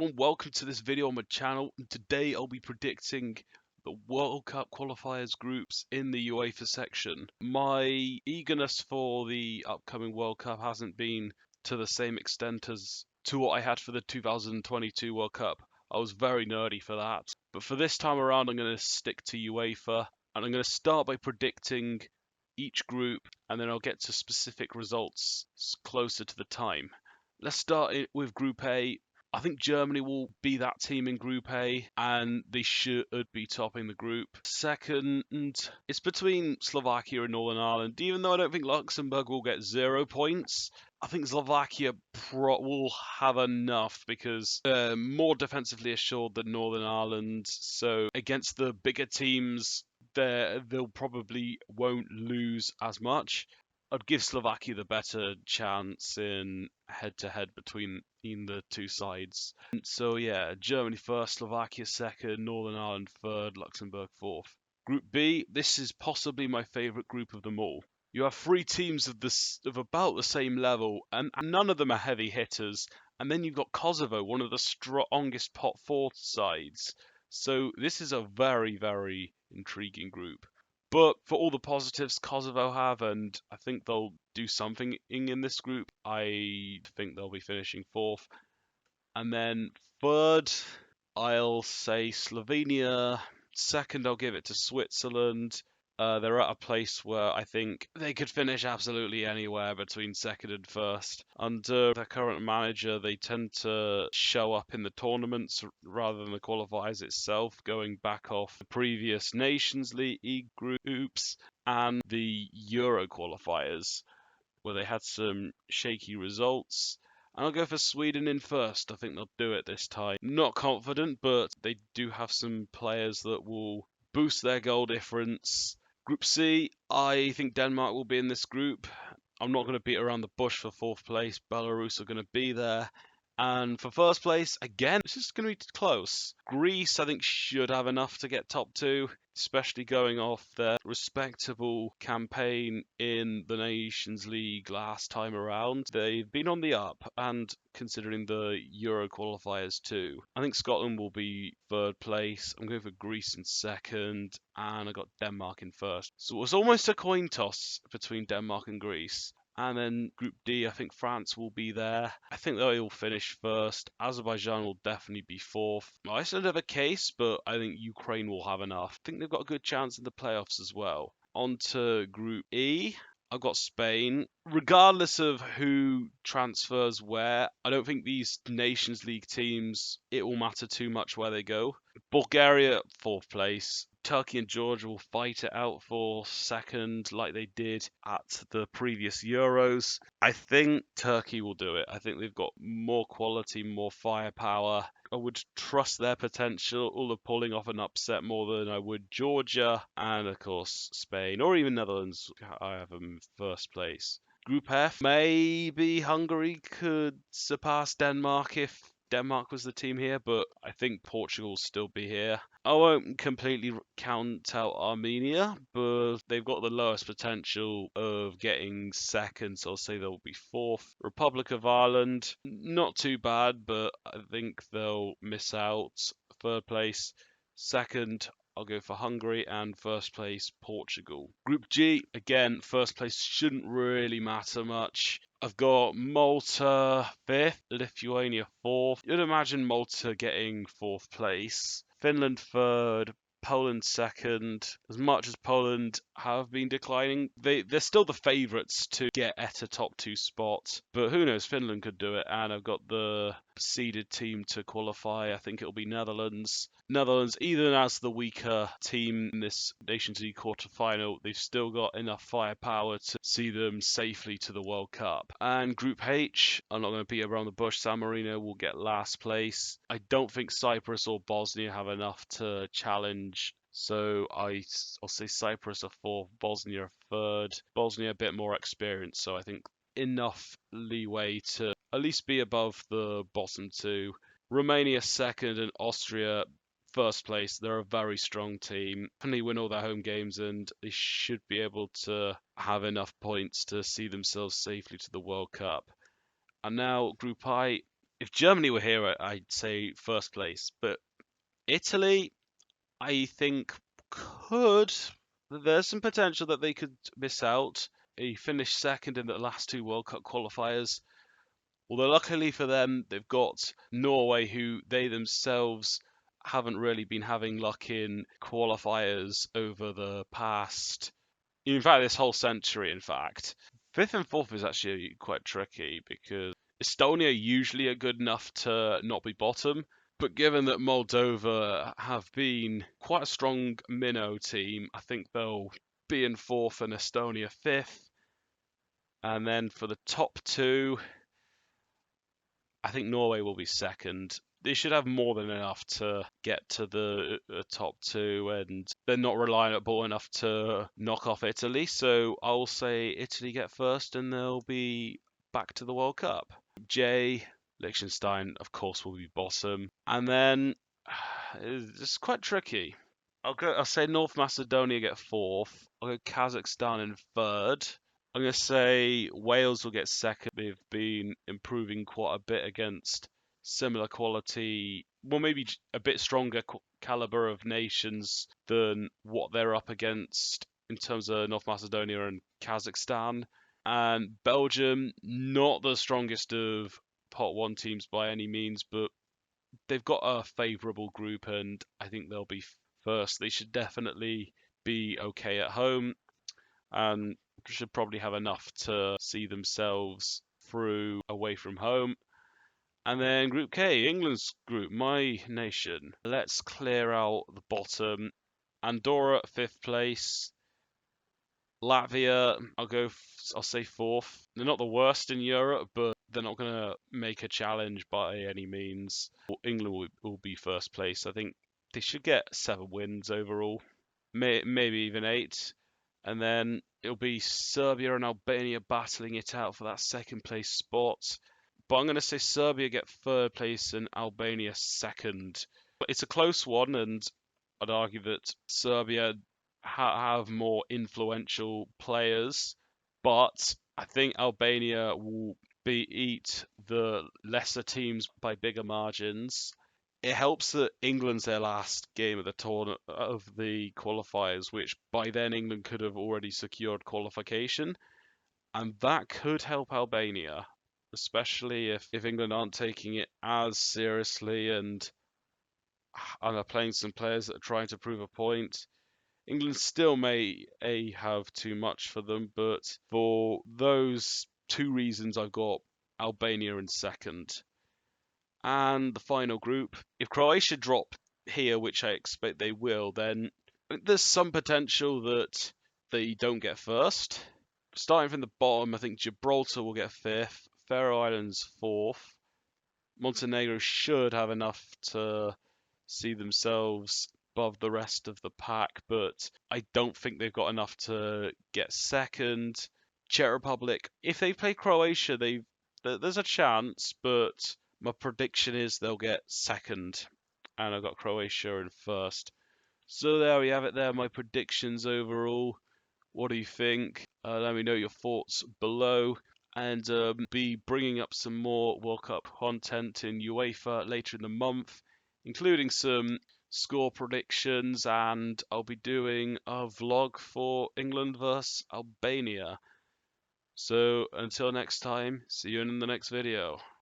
everyone, welcome to this video on my channel. And today I'll be predicting the World Cup qualifiers groups in the UEFA section. My eagerness for the upcoming World Cup hasn't been to the same extent as to what I had for the 2022 World Cup. I was very nerdy for that. But for this time around I'm going to stick to UEFA and I'm going to start by predicting each group and then I'll get to specific results closer to the time. Let's start with Group A. I think Germany will be that team in Group A, and they should be topping the group. Second, it's between Slovakia and Northern Ireland. Even though I don't think Luxembourg will get 0 points, I think Slovakia will have enough because they're more defensively assured than Northern Ireland. So against the bigger teams, they'll probably won't lose as much. I'd give Slovakia the better chance in head-to-head between the two sides. So yeah, Germany first, Slovakia second, Northern Ireland third, Luxembourg fourth. Group B, this is possibly my favourite group of them all. You have three teams of about the same level, and none of them are heavy hitters. And then you've got Kosovo, one of the strongest pot four sides. So this is a very, very intriguing group. But for all the positives Kosovo have, and I think they'll do something in this group, I think they'll be finishing fourth. And then third, I'll say Slovenia. Second, I'll give it to Switzerland. They're at a place where I think they could finish absolutely anywhere between second and first. Under their current manager, they tend to show up in the tournaments rather than the qualifiers itself, going back off the previous Nations League groups and the Euro qualifiers, where they had some shaky results. And I'll go for Sweden in first. I think they'll do it this time. Not confident, but they do have some players that will boost their goal difference. Group C, I think Denmark will be in this group. I'm not going to beat around the bush for fourth place. Belarus are going to be there. And for first place, again, this is going to be close. Greece, I think, should have enough to get top two, especially going off their respectable campaign in the Nations League last time around. They've been on the up, and considering the Euro qualifiers too. I think Scotland will be third place. I'm going for Greece in second, and I got Denmark in first. So it was almost a coin toss between Denmark and Greece. And then Group D, I think France will be there. I think they will finish first. Azerbaijan will definitely be fourth. Iceland have a case, but I think Ukraine will have enough. I think they've got a good chance in the playoffs as well. On to Group E. I've got Spain. Regardless of who transfers where, I don't think these Nations League teams, it will matter too much where they go. Bulgaria, fourth place. Turkey and Georgia will fight it out for second like they did at the previous Euros. I think Turkey will do it. I think they've got more quality, more firepower. I would trust their potential of pulling off an upset more than I would Georgia and, of course, Spain or even Netherlands. I have them in first place. Group F, maybe Hungary could surpass Denmark if Denmark was the team here, but I think Portugal will still be here. I won't completely count out Armenia, but they've got the lowest potential of getting second, so I'll say they'll be fourth. Republic of Ireland, not too bad, but I think they'll miss out. Third place. Second, I'll go for Hungary, and first place, Portugal. Group G, again, first place shouldn't really matter much. I've got Malta fifth, Lithuania fourth. You'd imagine Malta getting fourth place. Finland third, Poland second. As much as Poland have been declining, they're still the favourites to get at a top two spot. But who knows, Finland could do it. And I've got the seeded team to qualify. I think it'll be Netherlands. Netherlands, even as the weaker team in this Nations League quarter-final, they've still got enough firepower to see them safely to the World Cup. And Group H, I'm not going to beat around the bush. San Marino will get last place. I don't think Cyprus or Bosnia have enough to challenge, so I'll say Cyprus are fourth, Bosnia are third. Bosnia a bit more experienced, so I think enough leeway to at least be above the bottom two. Romania second and Austria first place. They're a very strong team. Definitely win all their home games and they should be able to have enough points to see themselves safely to the World Cup. And now Group I, If Germany were here, I'd say first place, but Italy, I think could. There's some potential that they could miss out. He finished second in the last two World Cup qualifiers. Although luckily for them, they've got Norway, who they themselves haven't really been having luck in qualifiers over the past, in fact, this whole century, in fact. Fifth and fourth is actually quite tricky because Estonia usually are good enough to not be bottom, but given that Moldova have been quite a strong minnow team, I think they'll be in fourth and Estonia fifth. And then for the top two, I think Norway will be second. They should have more than enough to get to the top two, and they're not reliable enough to knock off Italy. So I'll say Italy get first, and they'll be back to the World Cup. J, Liechtenstein, of course, will be bottom, and then it's quite tricky. I'll say North Macedonia get fourth. I'll go Kazakhstan in third. I'm going to say Wales will get second. They've been improving quite a bit against similar quality, well, maybe a bit stronger caliber of nations than what they're up against in terms of North Macedonia and Kazakhstan. And Belgium, not the strongest of pot one teams by any means, but they've got a favourable group, and I think they'll be first. They should definitely be okay at home, and should probably have enough to see themselves through away from home. And then Group K, England's group, my nation. Let's clear out the bottom. Andorra, fifth place. Latvia, I'll say fourth. They're not the worst in Europe, but they're not going to make a challenge by any means. England will be first place. I think they should get 7 wins overall, maybe even 8. And then it'll be Serbia and Albania battling it out for that second place spot. But I'm going to say Serbia get third place and Albania second. But it's a close one, and I'd argue that Serbia have more influential players. But I think Albania will beat the lesser teams by bigger margins. It helps that England's their last game of the tournament of the qualifiers, which by then England could have already secured qualification, and that could help Albania, especially if England aren't taking it as seriously and are playing some players that are trying to prove a point. England still may have too much for them, but for those two reasons, I've got Albania in second. And the final group, if Croatia drop here, which I expect they will, then there's some potential that they don't get first. Starting from the bottom, I think Gibraltar will get fifth, Faroe Islands fourth. Montenegro should have enough to see themselves above the rest of the pack, but I don't think they've got enough to get second. Czech Republic, if they play Croatia, there's a chance, but my prediction is they'll get second, and I've got Croatia in first. So there we have it there, my predictions overall. What do you think? Let me know your thoughts below, and be bringing up some more World Cup content in UEFA later in the month, including some score predictions, and I'll be doing a vlog for England vs Albania. So until next time, see you in the next video.